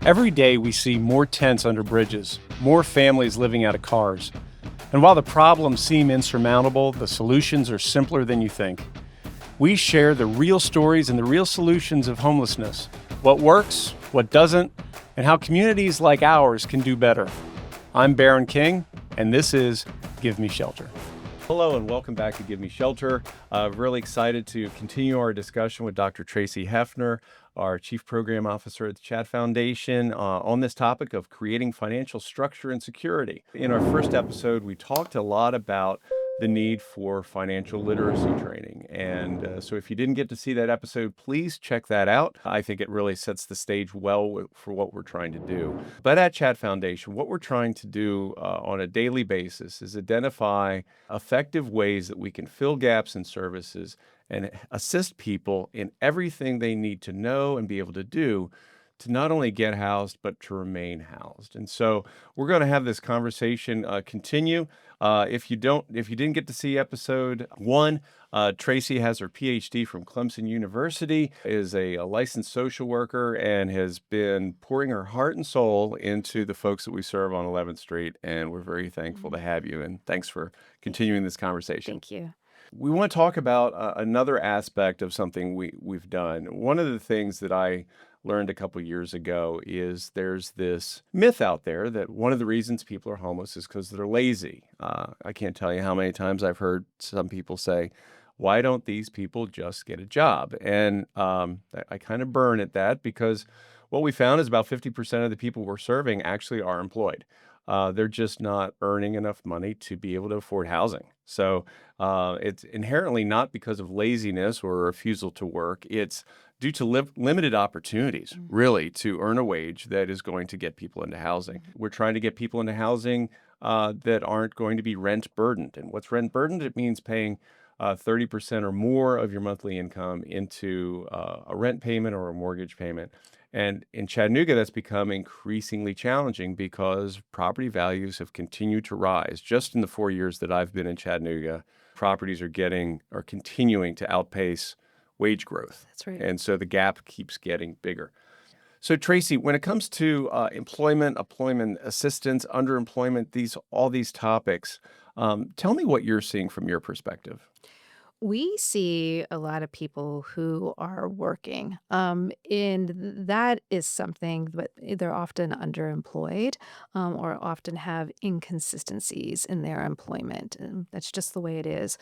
Every day we see more tents under bridges, more families living out of cars. And while the problems seem insurmountable, the solutions are simpler than you think. We share the real stories and the real solutions of homelessness, what works, what doesn't, and how communities like ours can do better. I'm Baron King, and this is Give Me Shelter. Hello and welcome back to Give Me Shelter. Really excited to continue our discussion with Dr. Traci Hefner, our Chief Program Officer at the Chad Foundation, on this topic of creating financial structure and security. In our first episode, we talked a lot about the need for financial literacy training. And so if you didn't get to see that episode, please check that out. I think it really sets the stage well for what we're trying to do. But at Chad Foundation, what we're trying to do on a daily basis is identify effective ways that we can fill gaps in services and assist people in everything they need to know and be able to do to not only get housed, but to remain housed. And so we're going to have this conversation continue. If you didn't get to see episode 1, Traci has her PhD from Clemson University, is a licensed social worker, and has been pouring her heart and soul into the folks that we serve on 11th Street. And we're very thankful to have you. And thanks for continuing this conversation. Thank you. We want to talk about another aspect of something we've done. One of the things that I learned a couple years ago is there's this myth out there that one of the reasons people are homeless is because they're lazy. I can't tell you how many times I've heard some people say, why don't these people just get a job? And I kind of burn at that because what we found is about 50% of the people we're serving actually are employed. They're just not earning enough money to be able to afford housing. So it's inherently not because of laziness or a refusal to work. It's due to limited opportunities, really, to earn a wage that is going to get people into housing. We're trying to get people into housing that aren't going to be rent burdened. And what's rent burdened? It means paying 30% or more of your monthly income into a rent payment or a mortgage payment. And in Chattanooga, that's become increasingly challenging because property values have continued to rise. Just in the 4 years that I've been in Chattanooga, properties are continuing to outpace wage growth. That's right. And so the gap keeps getting bigger. So Traci, when it comes to employment assistance, underemployment, all these topics, tell me what you're seeing from your perspective. We see a lot of people who are working, and that is something that they're often underemployed, or often have inconsistencies in their employment. And that's just the way it is.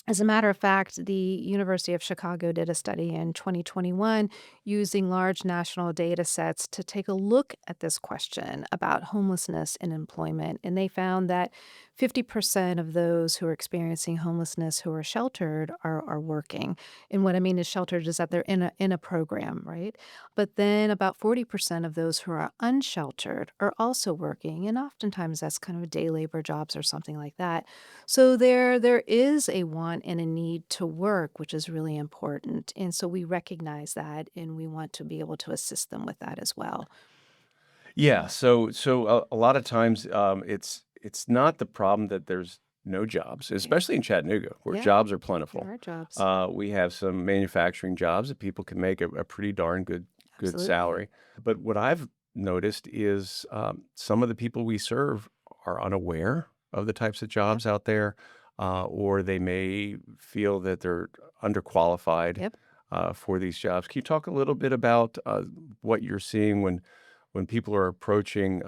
As a matter of fact, the University of Chicago did a study in 2021 using large national data sets to take a look at this question about homelessness and employment. And they found that 50% of those who are experiencing homelessness who are sheltered are working. And what I mean is sheltered is that they're in a program, right? But then about 40% of those who are unsheltered are also working. And oftentimes that's kind of day labor jobs or something like that. So there is a want and a need to work, which is really important. And so we recognize that and we want to be able to assist them with that as well. Yeah, so a lot of times it's not the problem that there's no jobs, especially in Chattanooga, where Yeah, jobs are there plentiful. are jobs. We have some manufacturing jobs that people can make a pretty darn good Absolutely. salary. But what I've noticed is some of the people we serve are unaware of the types of Yep. jobs out there, or they may feel that they're underqualified Yep. for these jobs. Can you talk a little bit about what you're seeing when people are approaching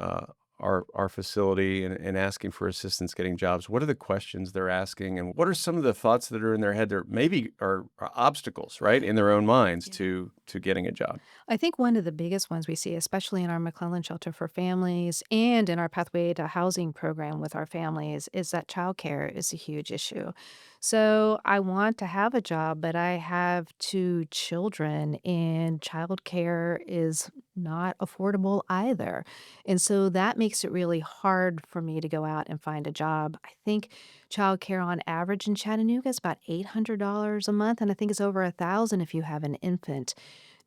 our facility and asking for assistance getting jobs? What are the questions they're asking, and what are some of the thoughts that are in their head that maybe are obstacles, right, in their own minds Yeah. to getting a job? I think one of the biggest ones we see, especially in our McClellan Shelter for Families and in our Pathway to Housing program with our families, is that childcare is a huge issue. So I want to have a job, but I have 2 children, and childcare is not affordable either. And so that makes it really hard for me to go out and find a job. I think childcare on average in Chattanooga is about $800 a month, and I think it's over 1,000 if you have an infant.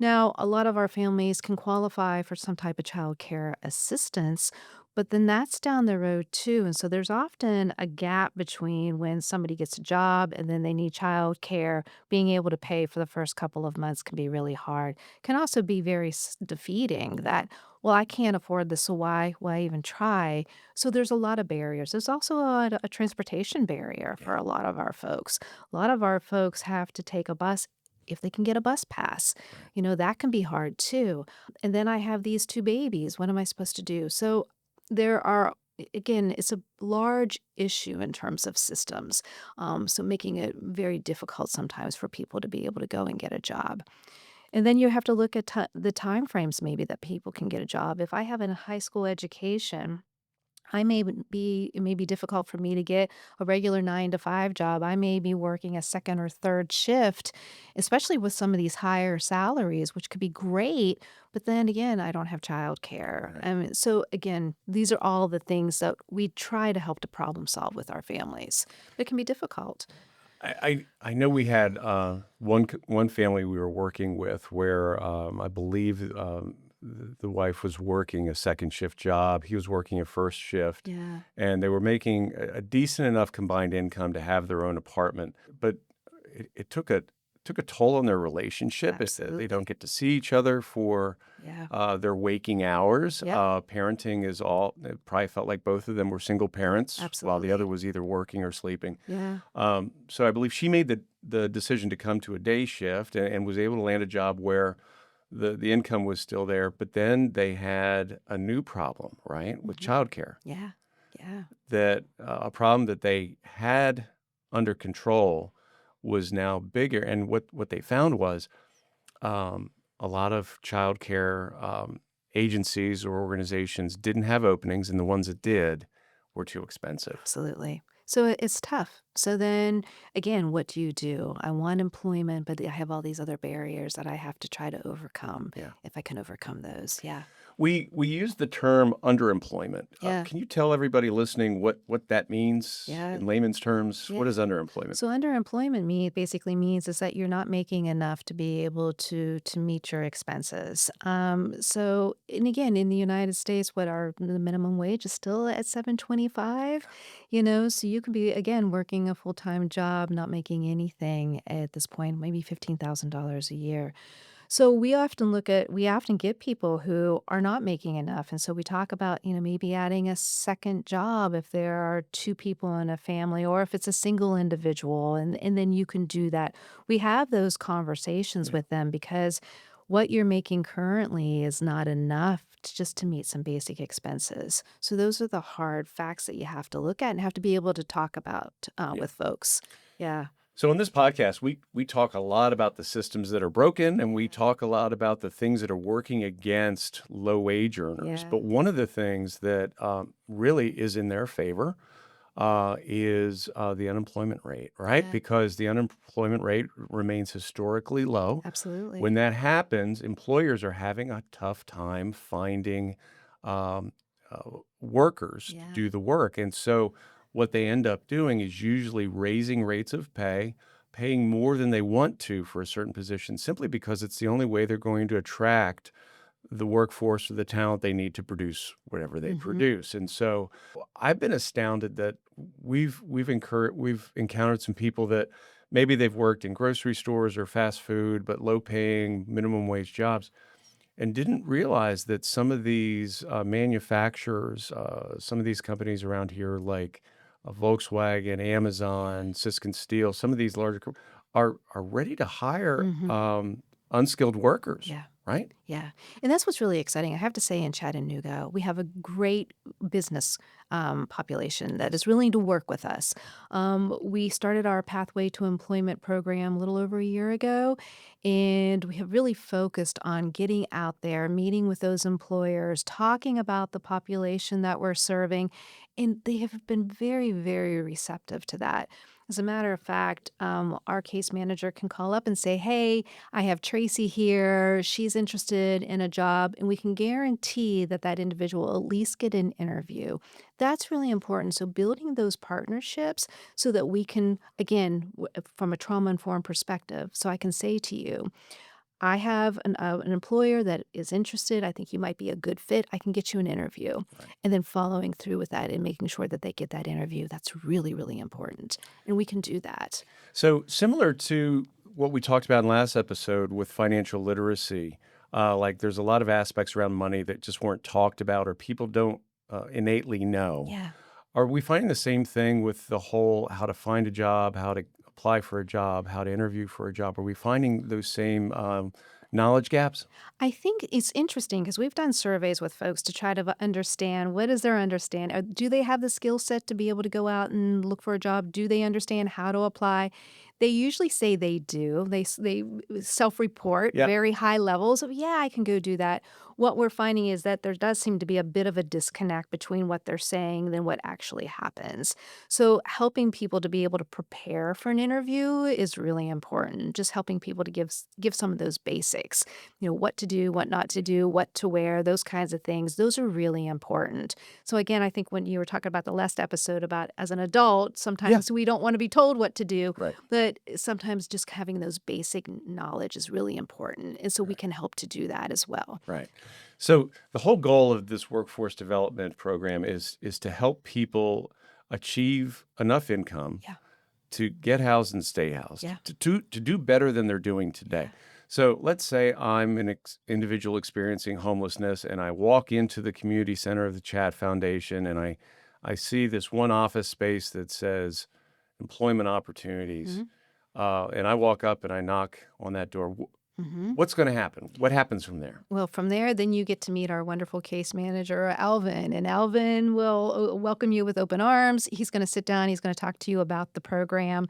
Now, a lot of our families can qualify for some type of child care assistance, but then that's down the road too, and so there's often a gap between when somebody gets a job and then they need childcare. Being able to pay for the first couple of months can be really hard. Can also be very defeating that, well, I can't afford this, so why even try? So there's a lot of barriers. There's also a transportation barrier for Yeah. a lot of our folks. A lot of our folks have to take a bus if they can get a bus pass. Right. That can be hard too. And then I have these 2 babies. What am I supposed to do? So there are again, it's a large issue in terms of systems. So making it very difficult sometimes for people to be able to go and get a job. And then you have to look at the time frames maybe that people can get a job. If I have a high school education, it may be difficult for me to get a regular 9 to 5 job. I may be working a second or third shift, especially with some of these higher salaries, which could be great. But then again, I don't have childcare. Right. I mean, so again, these are all the things that we try to help to problem solve with our families. But it can be difficult. I know we had one family we were working with where I believe the wife was working a second shift job. He was working a first shift, Yeah, and they were making a decent enough combined income to have their own apartment. But it took a toll on their relationship. They don't absolutely. get to see each other for Yeah. their waking hours. Yep. Parenting is all. It probably felt like both of them were single parents while the other Absolutely. was either working or sleeping. Yeah. So I believe she made the decision to come to a day shift and was able to land a job where the income was still there. But then they had a new problem, right, with Hmm. childcare. Yeah. Yeah. That a problem that they had under control was now bigger. And what they found was um, a lot of childcare agencies or organizations didn't have openings, and the ones that did were too expensive. Absolutely. So it's tough. So then again, what do you do? I want employment, but I have all these other barriers that I have to try to overcome Yeah. if I can overcome those. Yeah. We use the term underemployment. Yeah. Can you tell everybody listening what that means Yeah. in layman's terms? Yeah. What is underemployment? So underemployment basically means is that you're not making enough to be able to meet your expenses. So and again, in the United States, what our the minimum wage is still at 7.25. So you could be again working a full time job, not making anything at this point, maybe $15,000 a year. So we often get people who are not making enough. And so we talk about, maybe adding a second job if there are 2 people in a family or if it's a single individual and then you can do that. We have those conversations Yeah. with them because what you're making currently is not enough just to meet some basic expenses. So those are the hard facts that you have to look at and have to be able to talk about Yeah. with folks. Yeah. So in this podcast, we talk a lot about the systems that are broken, and we talk a lot about the things that are working against low wage earners. Yeah. But one of the things that really is in their favor is the unemployment rate, right? Yeah. Because the unemployment rate remains historically low. Absolutely. When that happens, employers are having a tough time finding um, workers to Yeah. do the work. And so, what they end up doing is usually raising rates of pay, paying more than they want to for a certain position, simply because it's the only way they're going to attract the workforce or the talent they need to produce whatever they Mhm. produce. And so, I've been astounded that we've encountered some people that maybe they've worked in grocery stores or fast food, but low paying minimum wage jobs and didn't realize that some of these manufacturers, some of these companies around here, like Volkswagen, Yeah. Amazon, Siskin Steel, some of these larger are ready to hire Mhm. unskilled workers, Yeah. right? Yeah. And that's what's really exciting. I have to say in Chattanooga, we have a great business population that Yes. is willing to work with us. We started our Pathway to Employment program a little over a year ago, and we have really focused on getting out there, meeting with those employers, talking about the population that we're serving, and they have been very, very receptive to that. As a matter of fact, our case manager can call up and say, "Hey, I have Tracy here. She's interested in a job, and we can guarantee that that individual will at least get an interview." That's really important. So building those partnerships so that we can, again, from a trauma informed perspective, so I can say to you, I have an employer that is interested. I think you might be a good fit. I can get you an interview. Right. And then following through with that and making sure that they get that interview. That's really, really important. And we can do that. So similar to what we talked about in last episode with financial literacy, like there's a lot of aspects around money that just weren't talked about or people don't innately know. Yeah. Are we finding the same thing with the whole how to find a job, how to apply for a job, how to interview for a job? Are we finding those same knowledge gaps? I think it's interesting because we've done surveys with folks to try to understand what is their understand. Do they have the skill set to be able to go out and look for a job? Do they understand how to apply? They usually say they do. They self-report Yeah. very high levels of, yeah, I can go do that. What we're finding is that there does seem to be a bit of a disconnect between what they're saying than what actually happens. So helping people to be able to prepare for an interview is really important. Just helping people to give some of those basics, what to do, what not to do, what to wear, those kinds of things. Those are really important. So again, I think when you were talking about the last episode about as an adult, Yeah. sometimes we don't want to be told what to do, Right. but sometimes just having those basic knowledge is really important. And so we Right. can help to do that as well. Right. So the whole goal of this workforce development program is to help people achieve enough income Yeah. to get housed and stay housed, Yeah. to do better than they're doing today. Yeah. So let's say I'm an individual experiencing homelessness, and I walk into the community center of the Chat Foundation, and I see this one office space that says employment opportunities, Mhm. and I walk up and I knock on that door. Mhm. What's going to happen? What happens from there? Well, from there, then you get to meet our wonderful case manager, Alvin, and Alvin will welcome you with open arms. He's going to sit down. He's going to talk to you about the program.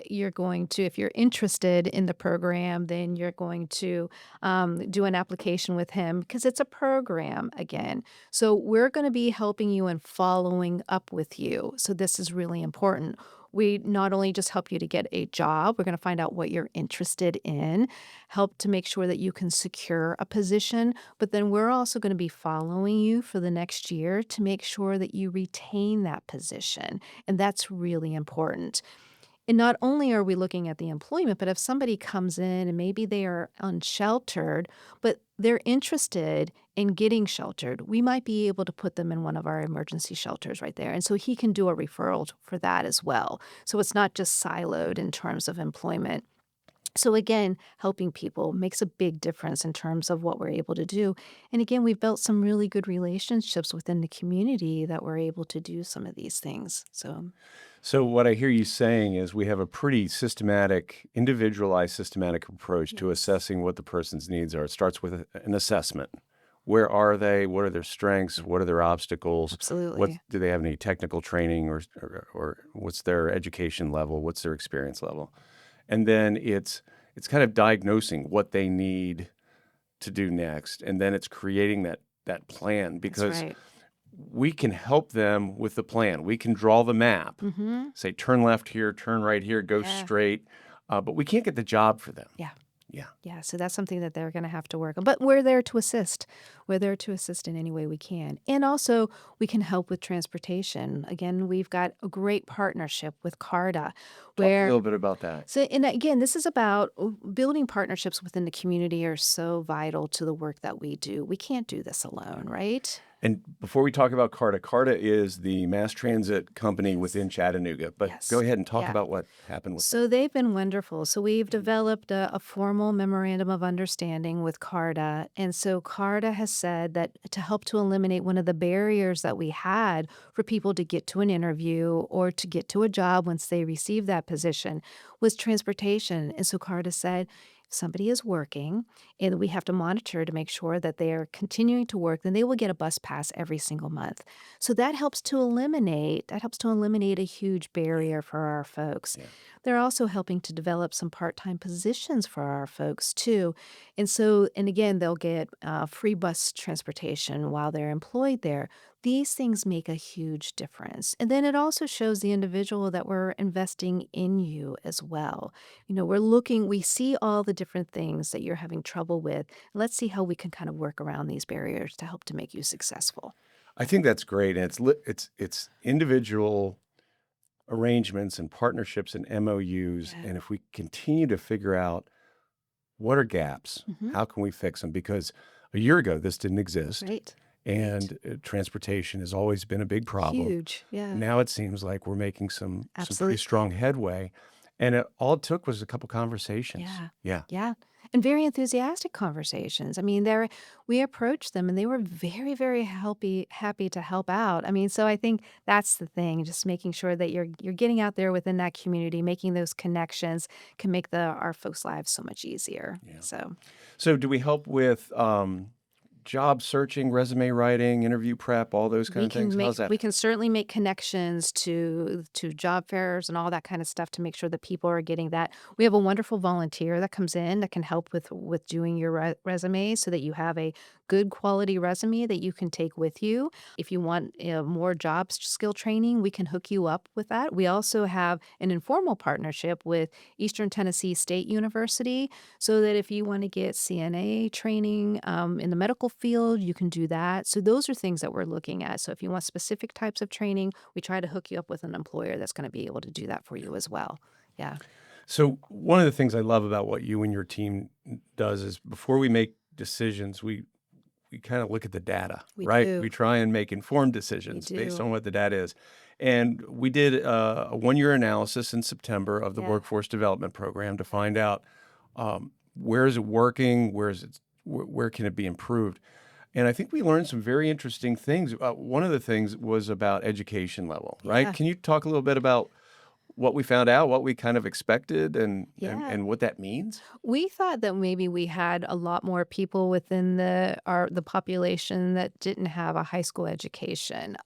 You're going to, if you're interested in the program, then you're going to do an application with him because it's a program again. So we're going to be helping you and following up with you. So this is really important. We not only just help you to get a job, we're going to find out what you're interested in, help to make sure that you can secure a position, but then we're also going to be following you for the next year to make sure that you retain that position. And that's really important. And not only are we looking at the employment, but if somebody comes in and maybe they are unsheltered, but they're interested in getting sheltered, we might be able to put them in one of our emergency shelters right there. And so he can do a referral for that as well. So it's not just siloed in terms of employment. So again, helping people makes a big difference in terms of what we're able to do. And again, we've built some really good relationships within the community that we're able to do some of these things. So what I hear you saying is we have a pretty systematic, individualized systematic approach to Yes, assessing what the person's needs are. It starts with an assessment. Where are they? What are their strengths? What are their obstacles? What absolutely. do they have any technical training or what's their education level? What's their experience level? And then it's kind of diagnosing what they need to do next. And then it's creating that plan That's because right. we can help them with the plan. We can draw the map, Mhm. say, turn left here, turn right here, go Yeah. straight. But we can't get the job for them. Yeah. Yeah. Yeah, so that's something that they're gonna have to work on, but we're there to assist. We're there to assist in any way we can, and also, we can help with transportation. Again, we've got a great partnership with CARTA, Talk a where little bit about that. so and again, this is about building partnerships within the community are so vital to the work that we do. We can't do this alone, right? And before we talk about CARTA, CARTA is the mass transit company Yes. within Chattanooga. But go Yes. ahead and talk Yeah. about what happened with So that. they've been wonderful. So we've Mhm. developed a formal memorandum of understanding with CARTA. And so CARTA has said that to help to eliminate one of the barriers that we had for people to get to an interview or to get to a job once they receive that position was transportation. And so CARTA said, if somebody is working and we have to monitor to make sure that they are continuing to work, then they will get a bus pass every single month. So that helps to eliminate a huge barrier for our folks. Yeah. They're also helping to develop some part-time positions for our folks too. And again, they'll get free bus transportation while they're employed there. These things make a huge difference. And then it also shows the individual that we're investing in you as well. We see all the different things that you're having trouble with. Let's see how we can kind of work around these barriers to help to make you successful. I think that's great. And it's individual arrangements and partnerships and MOUs. Yeah. And if we continue to figure out what are gaps? Mhm. How can we fix them? Because a year ago, this didn't exist, Right. Right. and transportation has always been a big problem. Huge. Yeah. Now it seems like we're making some pretty Absolutely. strong headway, and all it took was a couple conversations. Yeah. Yeah, Yeah. And very enthusiastic conversations. I mean, we approached them and they were very, very happy to help out. I mean, so I think that's the thing, just making sure that you're getting out there within that community, making those connections can make the our folks' lives so much easier. yeah. So So, do we help with job searching, resume writing, interview prep, all those kind of things? How's that? we can certainly make connections to job fairs and all that kind of stuff to make sure that people are getting that. We have a wonderful volunteer that comes in that can help with doing your resume so that you have a good quality resume that you can take with you. If you want more job skill training, we can hook you up with that. We also have an informal partnership with Eastern Tennessee State University so that if you want to get CNA training in the medical field, you can do that. So those are things that we're looking at. So if you want specific types of training, we try to hook you up with an employer that's going to be able to do that for you as well. Yeah, So, one of the things I love about what you and your team does is before we make decisions, we kind of look at the data, we right? do. We try and make informed We decisions based do. on what the data is. And we did a 1 year analysis in September of the Yeah. workforce development program to find out where is it working, where can it be improved. And I think we learned some very interesting things. One of the things was about education level, right? Yeah. Can you talk a little bit about what we found out, what we kind of expected, and Yeah. and what that means? We thought that maybe we had a lot more people within the population that didn't have a high school education.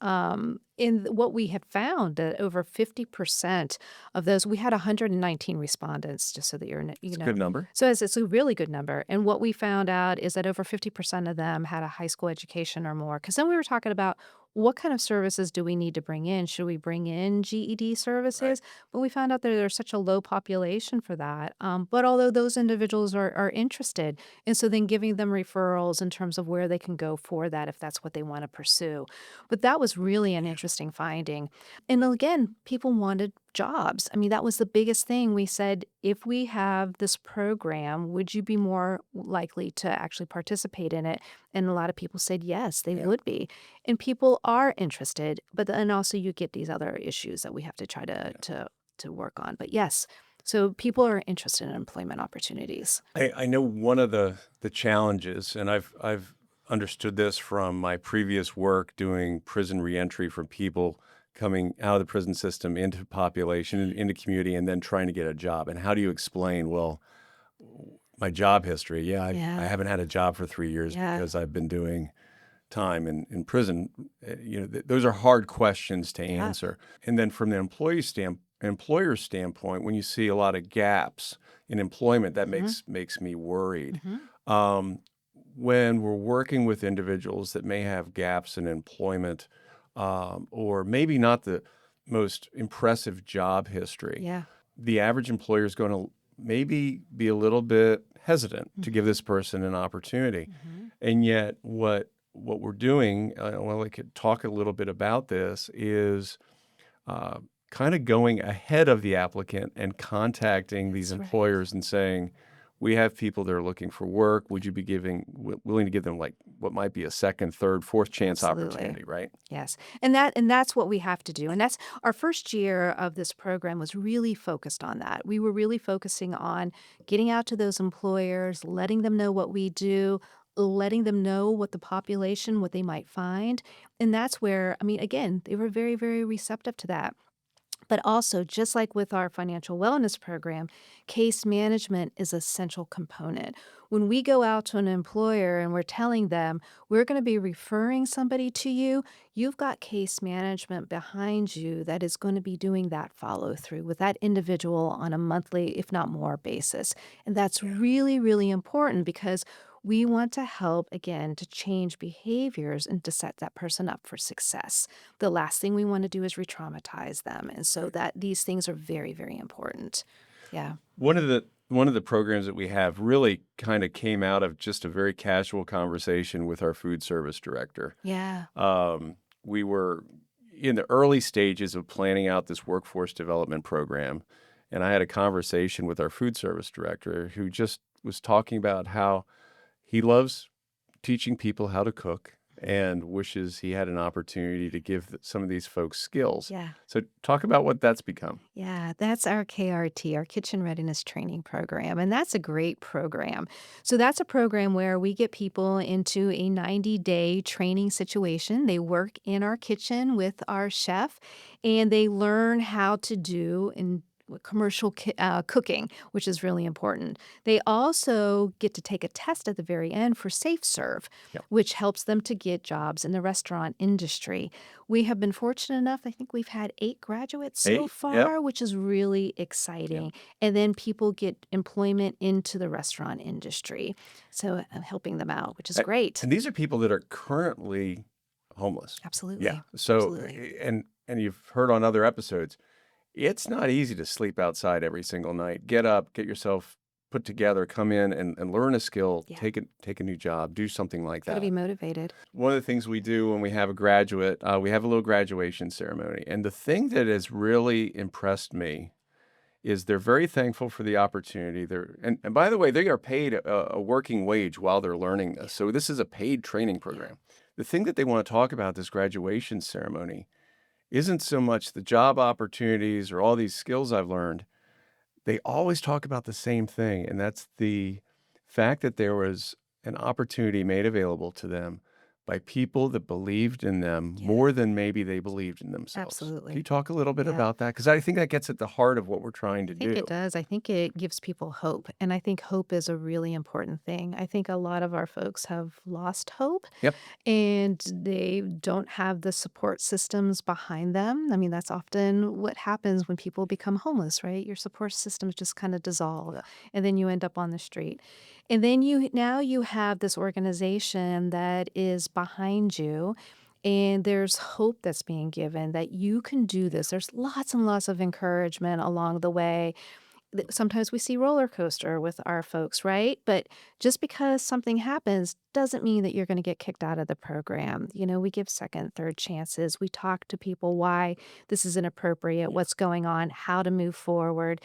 In what we had found that over 50% of those, we had 119 respondents, just so that It's a good number. So it's a really good number. And what we found out is that over 50% of them had a high school education or more. Because then we were talking about what kind of services do we need to bring in? Should we bring in GED Right. services? But we found out that there's such a low population for that. But although those individuals are interested, and so then giving them referrals in terms of where they can go for that if that's what they want to pursue. But that was really an interesting finding. And again, people wanted jobs. I mean, that was the biggest thing. We said, if we have this program, would you be more likely to actually participate in it? And a lot of people said yes, they Yeah. would be. And people are interested, but then also you get these other issues that we have to try to work on. But yes, so people are interested in employment opportunities. I know one of the challenges, and I've understood this from my previous work doing prison reentry for people coming out of the prison system into population and into community and then trying to get a job. And how do you explain, well, my job history? Yeah, I Yeah, haven't had a job for 3 years yeah, because I've been doing time in prison. Those are hard questions to yeah. answer. And then from the employer standpoint, when you see a lot of gaps in employment, that Mhm, makes me worried. mhm. Um, when we're working with individuals that may have gaps in employment, or maybe not the most impressive job history, Yeah. the average employer is going to maybe be a little bit hesitant to give Mhm, this person an opportunity. mhm. And yet, what we're doing, well, I could talk a little bit about this, is uh, kind of going ahead of the applicant and contacting these That's right. employers and saying, "We have people that are looking for work. Would you be willing to give them like what might be a second, third, fourth chance Absolutely. opportunity?" Right? Yes. And that's what we have to do. And that's our first year of this program was really focused on that. We were really focusing on getting out to those employers, letting them know what we do, letting them know what the population, what they might find. And that's where, I mean, again, they were very, very receptive to that. But also, just like with our financial wellness program, case management is a central component. When we go out to an employer and we're telling them we're going to be referring somebody to you, you've got case management behind you that is going to be doing that follow through with that individual on a monthly, if not more, basis. And that's Yeah. really, really important because we want to help, again, to change behaviors and to set that person up for success. The last thing we want to do is re-traumatize them, and so Right. that these things are very, very important. Yeah. One of the programs that we have really kind of came out of just a very casual conversation with our food service director. Yeah. We were in the early stages of planning out this workforce development program, and I had a conversation with our food service director who just was talking about how he loves teaching people how to cook and wishes he had an opportunity to give some of these folks skills. Yeah. So talk about what that's become. Yeah, that's our KRT, our Kitchen Readiness Training Program, and that's a great program. So that's a program where we get people into a 90-day training situation. They work in our kitchen with our chef, and they learn how to do in commercial cooking, which is really important. They also get to take a test at the very end for Safe Serve, Yeah. which helps them to get jobs in the restaurant industry. We have been fortunate enough, I think we've had 8 graduates so 8? Yep. far, which is really Yep. exciting. And then people get employment into the restaurant industry. So helping them out, which is A- great. And these are people that are currently homeless. Yeah. Absolutely. So, Absolutely. and you've heard on other episodes, it's not easy to sleep outside every single night. Get up, get yourself put together, come in and learn a skill, Yeah. take a new job, do something like Got to be that. motivated. One of the things we do when we have a graduate, we have a little graduation ceremony. And the thing that has really impressed me is they're very thankful for the opportunity. And by the way, they are paid a working wage while they're learning this. So this is a paid training program. The thing that they want to talk about this graduation ceremony isn't so much the job opportunities or all these skills I've learned. They always talk about the same thing, and that's the fact that there was an opportunity made available to them by people that believed in them Yeah. more than maybe they believed in themselves. Can Absolutely. you talk a little bit Yeah. about that? Because I think that gets at the heart of what we're trying to I think do. it does. I think it gives people hope. And I think hope is a really important thing. I think a lot of our folks have lost hope Yep. and they don't have the support systems behind them. I mean, that's often what happens when people become homeless, right? Your support systems just kind of dissolve Yeah. and then you end up on the street. And then you have this organization that is behind you and there's hope that's being given that you can do this. There's lots and lots of encouragement along the way. Sometimes we see roller coaster with our folks, right? But just because something happens doesn't mean that you're going to get kicked out of the program. We give second, third chances. We talk to people why this is inappropriate, Yeah. what's going on, how to move forward.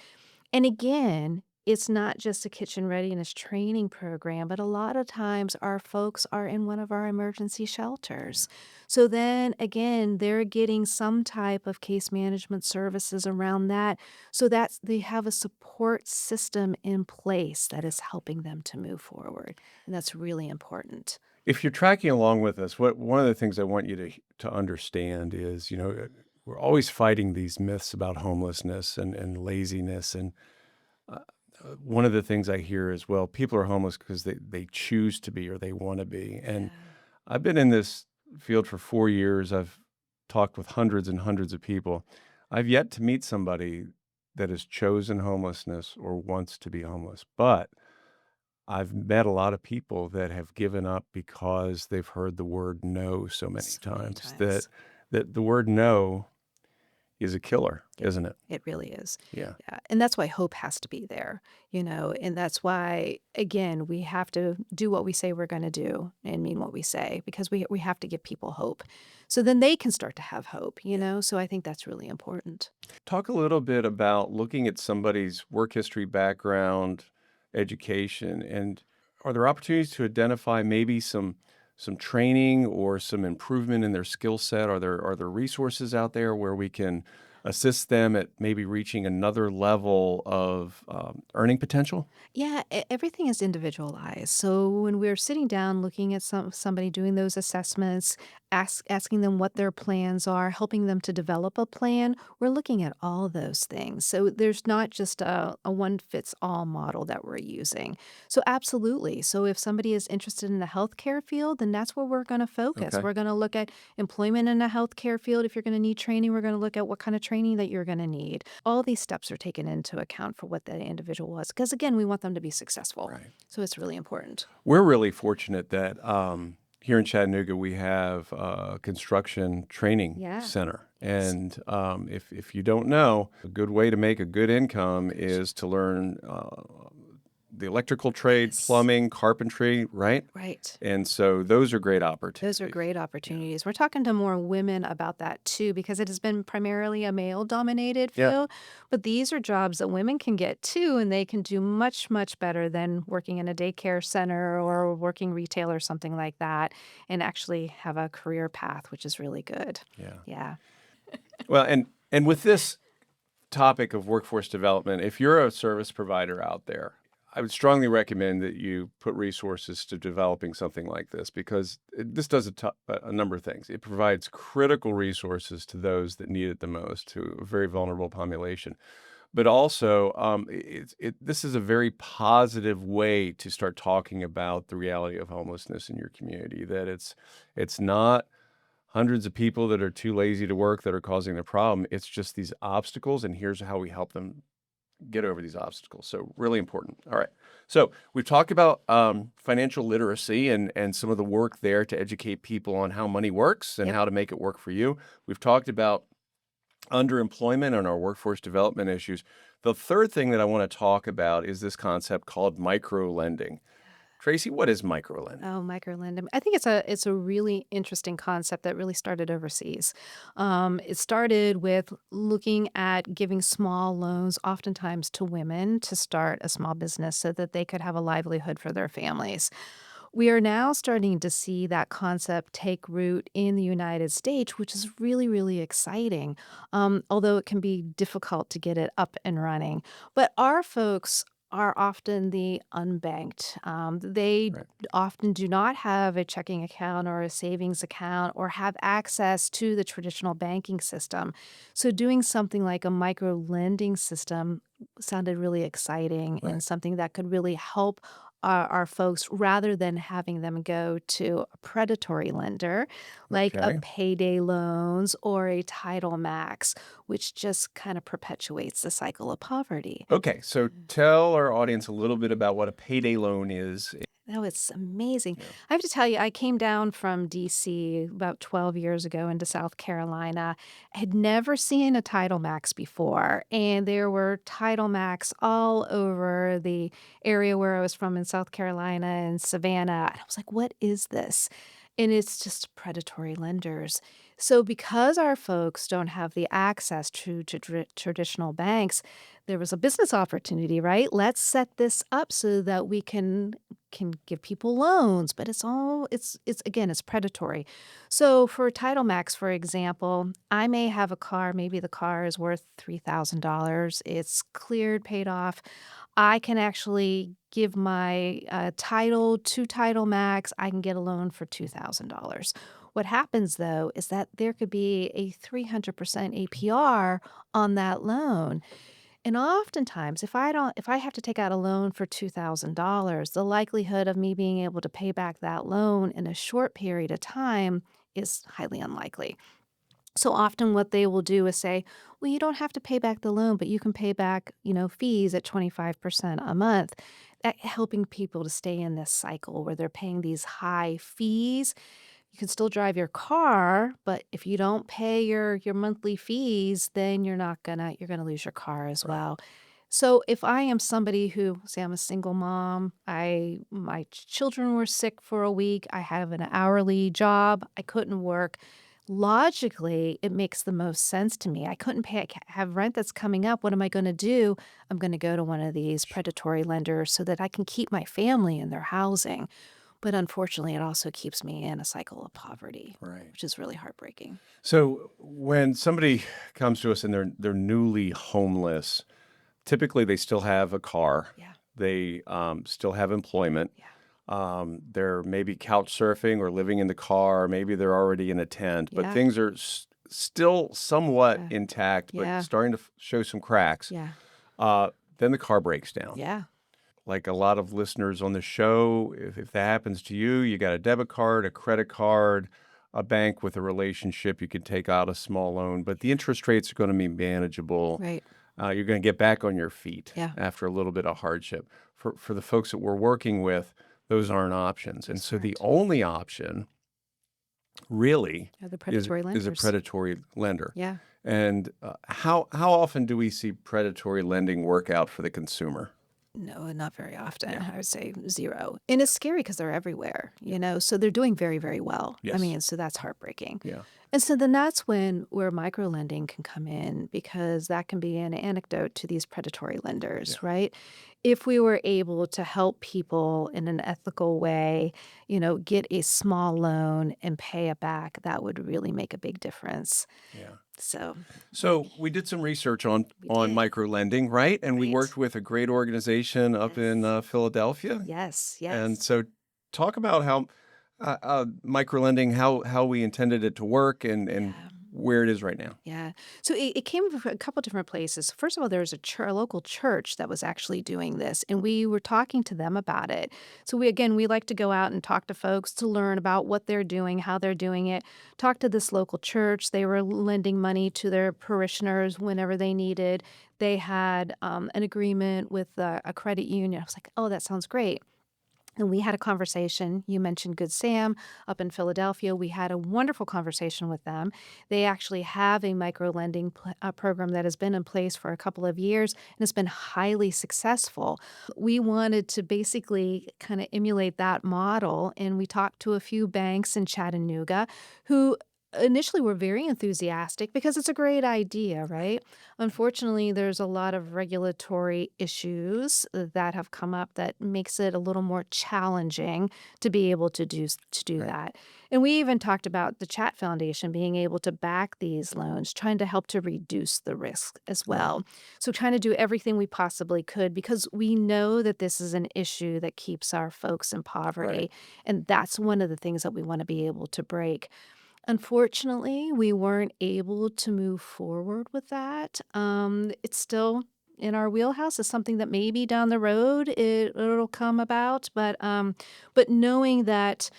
And again, it's not just a kitchen readiness training program, but a lot of times our folks are in one of our emergency shelters. So then again, they're getting some type of case management services around that. So that's they have a support system in place that is helping them to move forward. And that's really important. If you're tracking along with us, one of the things I want you to understand is, we're always fighting these myths about homelessness and laziness. And one of the things I hear is, well, people are homeless because they choose to be or they want to be. And I've been in this field for 4 years. I've talked with hundreds and hundreds of people. I've yet to meet somebody that has chosen homelessness or wants to be homeless. But I've met a lot of people that have given up because they've heard the word no so many So many times that times. that the word no is a killer, It isn't it? it really is. Yeah. Yeah, and that's why hope has to be there, and that's why, again, we have to do what we say we're gonna do and mean what we say because we have to give people hope. So then they can start to have hope, So I think that's really important. Talk a little bit about looking at somebody's work history, background, education, and are there opportunities to identify maybe some training or some improvement in their skill set? Are there resources out there where we can assist them at maybe reaching another level of earning potential? Yeah, everything is individualized. So when we're sitting down looking at somebody doing those assessments, asking them what their plans are, helping them to develop a plan, we're looking at all those things. So there's not just a one fits all model that we're using. So absolutely. So if somebody is interested in the healthcare field, then that's where we're going to focus. Okay. We're going to look at employment in the healthcare field. If you're going to need training, we're going to look at what kind of training that you're going to need. All these steps are taken into account for what that individual was. Because again, we want them to be successful. Right. So it's really important. We're really fortunate that here in Chattanooga we have a construction training Yeah. center. Yes. And if you don't know, a good way to make a good income is to learn the electrical trade, Yes. plumbing, carpentry, right? Right. And so those are great Those are opportunities. great Yeah. opportunities. We're talking to more women about that too, because it has been primarily a male dominated Yeah. field. But these are jobs that women can get too, and they can do much, much better than working in a daycare center or working retail or something like that, and actually have a career path, which is really good. Yeah. Yeah. Well, and with this topic of workforce development, if you're a service provider out there, I would strongly recommend that you put resources to developing something like this because this does a number of things. It provides critical resources to those that need it the most, to a very vulnerable population. But also, this is a very positive way to start talking about the reality of homelessness in your community. That it's not hundreds of people that are too lazy to work that are causing the problem. It's just these obstacles, and here's how we help them get over these obstacles. So really important. All right. So we've talked about financial literacy and some of the work there to educate people on how money works and Yep. how to make it work for you. We've talked about underemployment and our workforce development issues. The third thing that I want to talk about is this concept called micro lending. Tracy, what is micro lending? Oh, microlending. I think it's a really interesting concept that really started overseas. It started with looking at giving small loans, oftentimes to women, to start a small business so that they could have a livelihood for their families. We are now starting to see that concept take root in the United States, which is really, really exciting. Although it can be difficult to get it up and running. But our folks are often the unbanked. They Right. often do not have a checking account or a savings account or have access to the traditional banking system. So, doing something like a micro lending system sounded really exciting and Right. something that could really help our folks rather than having them go to a predatory lender like a Okay. payday loans or a title max, which just kind of perpetuates the cycle of poverty. Okay. So tell our audience a little bit about what a payday loan is. Oh, it's amazing. Yeah. I have to tell you, I came down from DC about 12 years ago into South Carolina. I had never seen a Title Max before, and there were Title Max all over the area where I was from in South Carolina and Savannah. And I was like, what is this? And it's just predatory lenders. So, because our folks don't have the access to traditional banks, there was a business opportunity, right? Let's set this up so that we can give people loans, but it's again, it's predatory. So for Title Max, for example, I may have a car, maybe the car is worth $3,000. It's cleared, paid off. I can actually give my title to Title Max. I can get a loan for $2,000. What happens though is that there could be a 300% APR on that loan. And oftentimes, if I have to take out a loan for $2,000, the likelihood of me being able to pay back that loan in a short period of time is highly unlikely. So often what they will do is say, "Well, you don't have to pay back the loan, but you can pay back, fees at 25% a month." That helping people to stay in this cycle where they're paying these high fees. You can still drive your car, but if you don't pay your monthly fees, then you're gonna lose your car as Right. well. So if I am somebody who, say I'm a single mom, my children were sick for a week, I have an hourly job, I couldn't work. Logically, it makes the most sense to me. I couldn't pay, have rent that's coming up. What am I going to do? I'm going to go to one of these predatory lenders so that I can keep my family in their housing. But unfortunately, it also keeps me in a cycle of poverty, Right. which is really heartbreaking. So when somebody comes to us and they're newly homeless, typically they still have a car. Yeah, They still have employment. yeah, They're maybe couch surfing or living in the car. Maybe they're already in a tent, but yeah, things are still somewhat yeah, intact, but yeah, starting to show some cracks. yeah, Uh, then the car breaks down. yeah, Like a lot of listeners on the show, if that happens to you, you got a debit card, a credit card, a bank with a relationship, you can take out a small loan, but the interest rates are going to be manageable. right. You're going to get back on your feet Yeah, after a little bit of hardship. For the folks that we're working with, those aren't options. And those so the aren't. only option really Yeah, the is predatory is a lenders. predatory lender. Yeah. And how often do we see predatory lending work out for the consumer? No, not very often. Yeah. I would say 0. And it's scary because 'cause they're everywhere, Yeah. so they're doing very, very well. I Yes. mean, so that's heartbreaking. Yeah. And so then that's when where microlending can come in because that can be an antidote to these predatory Yeah. lenders, right? If we were able to help people in an ethical way, get a small loan and pay it back, that would really make a big difference. Yeah. So So we did some research we on did. micro lending, right? And we Right. worked with a great organization up in Yes. Philadelphia. Yes. And Yes. so, talk about how micro lending, how we intended it to work, and Yeah. where it is right now. Yeah. So it came from a couple different places. First of all, there was a local church that was actually doing this, and we were talking to them about it. So we like to go out and talk to folks to learn about what they're doing, how they're doing it. Talk to this local church. They were lending money to their parishioners whenever they needed. They had an agreement with a credit union. I was like, oh, that sounds great. And we had a conversation. You mentioned Good Sam up in Philadelphia. We had a wonderful conversation with them. They actually have a micro lending program that has been in place for a couple of years and has been highly successful. We wanted to basically kind of emulate that model. And we talked to a few banks in Chattanooga who initially were very enthusiastic because it's a great idea, right? Unfortunately, there's a lot of regulatory issues that have come up that makes it a little more challenging to be able to do Right. that. And we even talked about the Chat Foundation being able to back these loans, trying to help to reduce the risk as Right. well. So trying to do everything we possibly could because we know that this is an issue that keeps our folks in Right. poverty. And that's one of the things that we want to be able to break. Unfortunately, we weren't able to move forward with that. It's still in our wheelhouse. It's something that maybe down the road it'll come about, but knowing that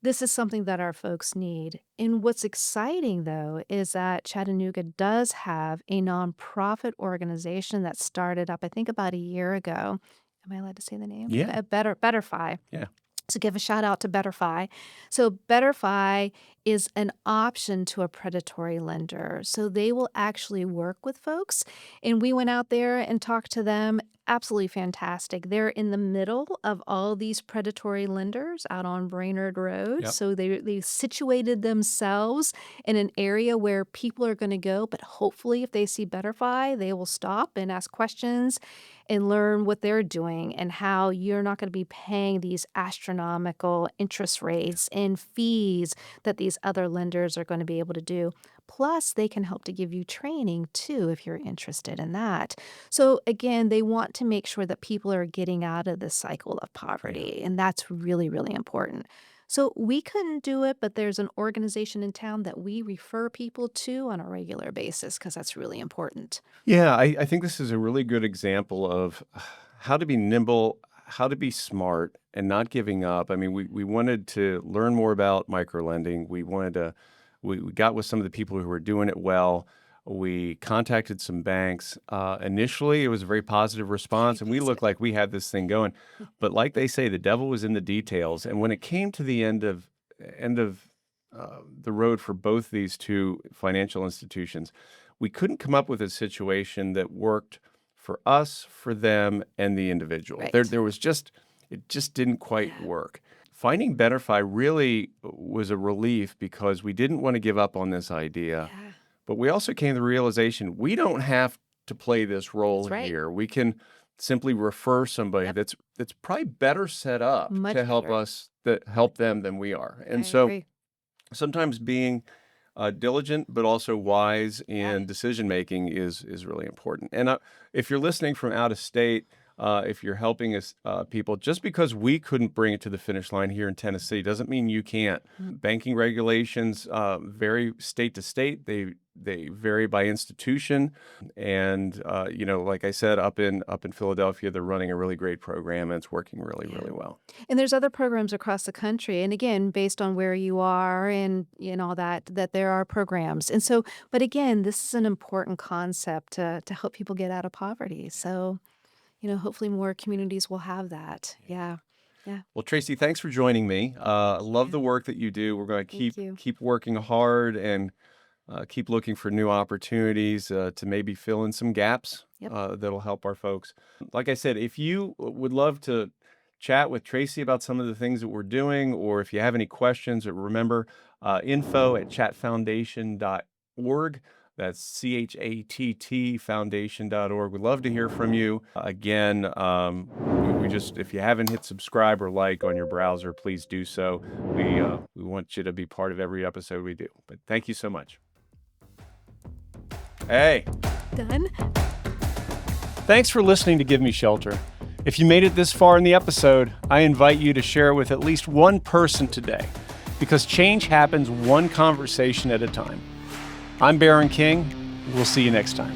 this is something that our folks need. And what's exciting though is that Chattanooga does have a nonprofit organization that started up, I think, about a year ago. Am I allowed to say the name? Yeah. Betterfi. Yeah. So give a shout out to BetterFi. So BetterFi is an option to a predatory lender. So they will actually work with folks. And we went out there and talked to them. Absolutely fantastic. They're in the middle of all these predatory lenders out on Brainerd Road. Yep. So they situated themselves in an area where people are going to go. But hopefully, if they see BetterFi, they will stop and ask questions and learn what they're doing and how you're not going to be paying these astronomical interest rates and fees that these other lenders are going to be able to do. Plus, they can help to give you training too if you're interested in that. So, again, they want to make sure that people are getting out of this cycle of Yeah. poverty, and that's really, really important. So, we couldn't do it, but there's an organization in town that we refer people to on a regular basis because that's really important. Yeah, I think this is a really good example of how to be nimble, how to be smart, and not giving up. I mean, we wanted to learn more about microlending. We got with some of the people who were doing it well. We contacted some banks. Initially, it was a very positive Very response, and we positive. looked like we had this thing going. But like they say, the devil was in the details. And when it came to the end of the road for both these two financial institutions, we couldn't come up with a situation that worked for us, for them, and the individual. There, Right. there was just it just didn't quite Yeah. work. Finding Betterfi really was a relief because we didn't want to give up on this idea, Yeah. but we also came to the realization we don't have to play this role That's right. here. We can simply refer somebody Yep. that's probably better set up to Much help better. us, that help them than we are. I And so agree. sometimes being diligent but also wise Yeah. in decision making is really important. And if you're listening from out of state, if you're helping us people, just because we couldn't bring it to the finish line here in Tennessee doesn't mean you can't. Mm. Banking regulations vary state to state. They vary by institution, and like I said, up in Philadelphia, they're running a really great program, and it's working really Yeah. really well. And there's other programs across the country, and again, based on where you are and all that there are programs. And so, but again, this is an important concept to help people get out of poverty. So, hopefully more communities will have that. Yeah. Yeah. Well, Tracy, thanks for joining me. I love Yeah. the work that you do. We're going to Thank keep you. keep working hard and keep looking for new opportunities to maybe fill in some gaps Yep. that'll help our folks. Like I said, if you would love to chat with Traci about some of the things that we're doing, or if you have any questions, remember info@chatfoundation.org. That's CHATT foundation.org. We'd love to hear from you. Again, we just, if you haven't hit subscribe or like on your browser, please do so. We want you to be part of every episode we do. But thank you so much. Hey, Done? thanks for listening to Give Me Shelter. If you made it this far in the episode, I invite you to share with at least one person today, because change happens one conversation at a time. I'm Baron King. We'll see you next time.